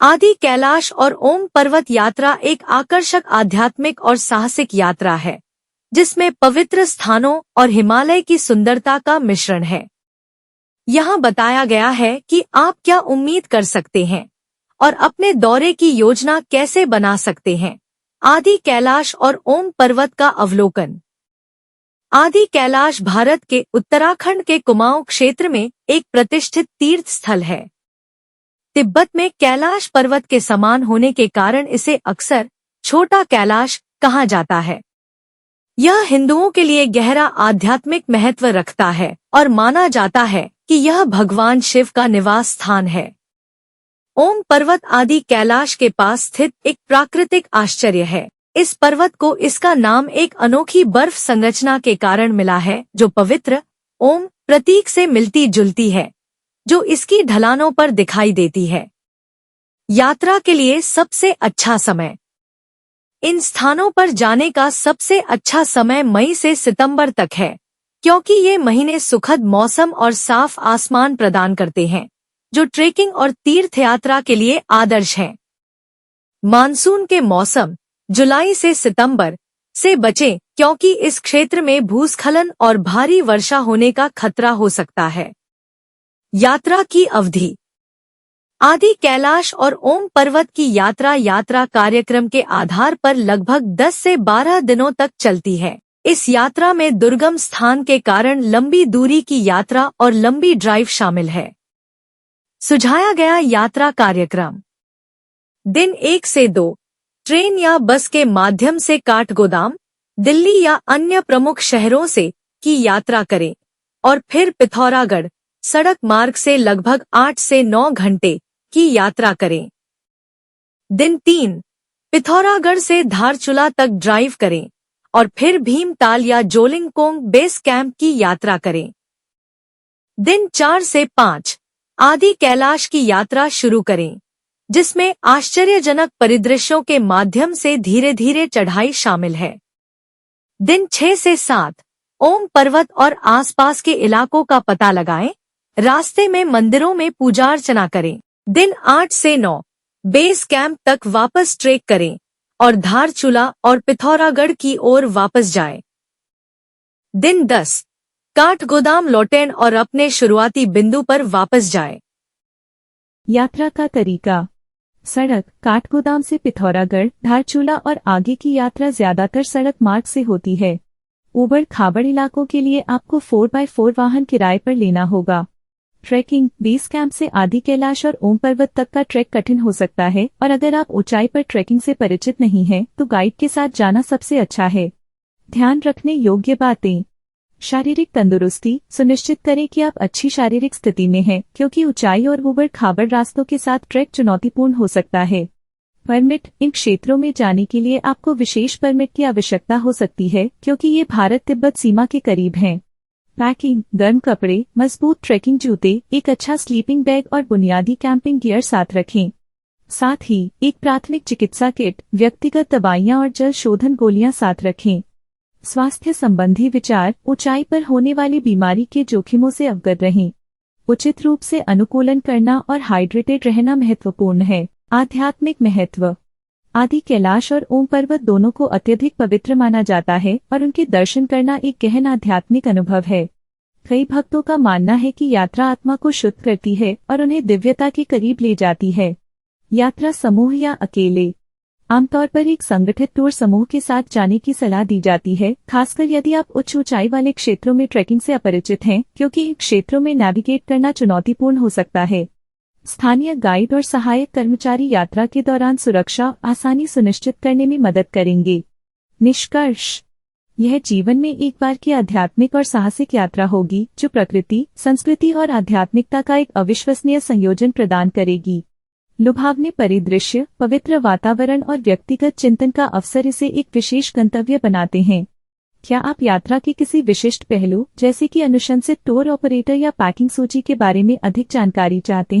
आदि कैलाश और ओम पर्वत यात्रा एक आकर्षक आध्यात्मिक और साहसिक यात्रा है, जिसमें पवित्र स्थानों और हिमालय की सुंदरता का मिश्रण है। यहाँ बताया गया है कि आप क्या उम्मीद कर सकते हैं और अपने दौरे की योजना कैसे बना सकते हैं। आदि कैलाश और ओम पर्वत का अवलोकन। आदि कैलाश भारत के उत्तराखंड के कुमाऊं क्षेत्र में एक प्रतिष्ठित तीर्थ स्थल है। तिब्बत में कैलाश पर्वत के समान होने के कारण इसे अक्सर छोटा कैलाश कहा जाता है। यह हिंदुओं के लिए गहरा आध्यात्मिक महत्व रखता है और माना जाता है कि यह भगवान शिव का निवास स्थान है। ओम पर्वत आदि कैलाश के पास स्थित एक प्राकृतिक आश्चर्य है। इस पर्वत को इसका नाम एक अनोखी बर्फ संरचना के कारण मिला है, जो पवित्र ओम प्रतीक से मिलती जुलती है, जो इसकी ढलानों पर दिखाई देती है। यात्रा के लिए सबसे अच्छा समय। इन स्थानों पर जाने का सबसे अच्छा समय मई से सितंबर तक है, क्योंकि ये महीने सुखद मौसम और साफ आसमान प्रदान करते हैं, जो ट्रेकिंग और तीर्थयात्रा के लिए आदर्श हैं। मानसून के मौसम जुलाई से सितंबर से बचें, क्योंकि इस क्षेत्र में भूस्खलन और भारी वर्षा होने का खतरा हो सकता है। यात्रा की अवधि। आदि कैलाश और ओम पर्वत की यात्रा कार्यक्रम के आधार पर लगभग 10 से 12 दिनों तक चलती है। इस यात्रा में दुर्गम स्थान के कारण लंबी दूरी की यात्रा और लंबी ड्राइव शामिल है। सुझाया गया यात्रा कार्यक्रम। दिन 1 से 2 ट्रेन या बस के माध्यम से काठगोदाम, दिल्ली या अन्य प्रमुख शहरों से की यात्रा करें और फिर पिथौरागढ़ सड़क मार्ग से लगभग 8 से 9 घंटे की यात्रा करें। दिन 3 पिथौरागढ़ से धारचूला तक ड्राइव करें और फिर भीमताल या जोलिंगकोंग बेस कैंप की यात्रा करें। दिन 4 से 5 आदि कैलाश की यात्रा शुरू करें, जिसमें आश्चर्यजनक परिदृश्यों के माध्यम से धीरे धीरे चढ़ाई शामिल है। दिन 6 से 7 ओम पर्वत और आसपास के इलाकों का पता लगाएं, रास्ते में मंदिरों में पूजा अर्चना करें। दिन 8 से 9 बेस कैंप तक वापस ट्रेक करें और धारचूला और पिथौरागढ़ की ओर वापस जाएं। दिन 10 काठगोदाम लौटें और अपने शुरुआती बिंदु पर वापस जाएं। यात्रा का तरीका। सड़क काठगोदाम से पिथौरागढ़, धारचूला और आगे की यात्रा ज्यादातर सड़क मार्ग से होती है। ऊबड़ खाबड़ इलाकों के लिए आपको 4x4 वाहन किराए पर लेना होगा। ट्रैकिंग। बेस कैंप से आदि कैलाश और ओम पर्वत तक का ट्रैक कठिन हो सकता है और अगर आप ऊंचाई पर ट्रैकिंग से परिचित नहीं हैं, तो गाइड के साथ जाना सबसे अच्छा है। ध्यान रखने योग्य बातें। शारीरिक तंदुरुस्ती। सुनिश्चित करें कि आप अच्छी शारीरिक स्थिति में हैं, क्योंकि ऊंचाई और ऊबड़ खाबड़ रास्तों के साथ ट्रैक चुनौतीपूर्ण हो सकता है। परमिट। इन क्षेत्रों में जाने के लिए आपको विशेष परमिट की आवश्यकता हो सकती है, क्योंकि ये भारत तिब्बत सीमा के करीब हैं। पैकिंग। गर्म कपड़े, मजबूत ट्रैकिंग जूते, एक अच्छा स्लीपिंग बैग और बुनियादी कैंपिंग गियर साथ रखें। साथ ही एक प्राथमिक चिकित्सा किट, व्यक्तिगत दवाइयां और जल शोधन गोलियां साथ रखें। स्वास्थ्य संबंधी विचार। ऊंचाई पर होने वाली बीमारी के जोखिमों से अवगत रहें। उचित रूप से अनुकूलन करना और हाइड्रेटेड रहना महत्वपूर्ण है। आध्यात्मिक महत्व। आदि कैलाश और ओम पर्वत दोनों को अत्यधिक पवित्र माना जाता है और उनके दर्शन करना एक गहन आध्यात्मिक अनुभव है। कई भक्तों का मानना है कि यात्रा आत्मा को शुद्ध करती है और उन्हें दिव्यता के करीब ले जाती है। यात्रा समूह या अकेले। आमतौर पर एक संगठित टूर समूह के साथ जाने की सलाह दी जाती है, खासकर यदि आप उच्च ऊंचाई वाले क्षेत्रों में ट्रैकिंग से अपरिचित हैं, क्योंकि इन क्षेत्रों में नेविगेट करना चुनौतीपूर्ण हो सकता है। स्थानीय गाइड और सहायक कर्मचारी यात्रा के दौरान सुरक्षा और आसानी सुनिश्चित करने में मदद करेंगे। निष्कर्ष। यह जीवन में एक बार की आध्यात्मिक और साहसिक यात्रा होगी, जो प्रकृति, संस्कृति और आध्यात्मिकता का एक अविश्वसनीय संयोजन प्रदान करेगी। लुभावने परिदृश्य, पवित्र वातावरण और व्यक्तिगत चिंतन का अवसर इसे एक विशेष गंतव्य बनाते हैं। क्या आप यात्रा के किसी विशिष्ट पहलू, जैसे कि अनुशंसित टूर ऑपरेटर या पैकिंग सूची के बारे में अधिक जानकारी चाहते हैं?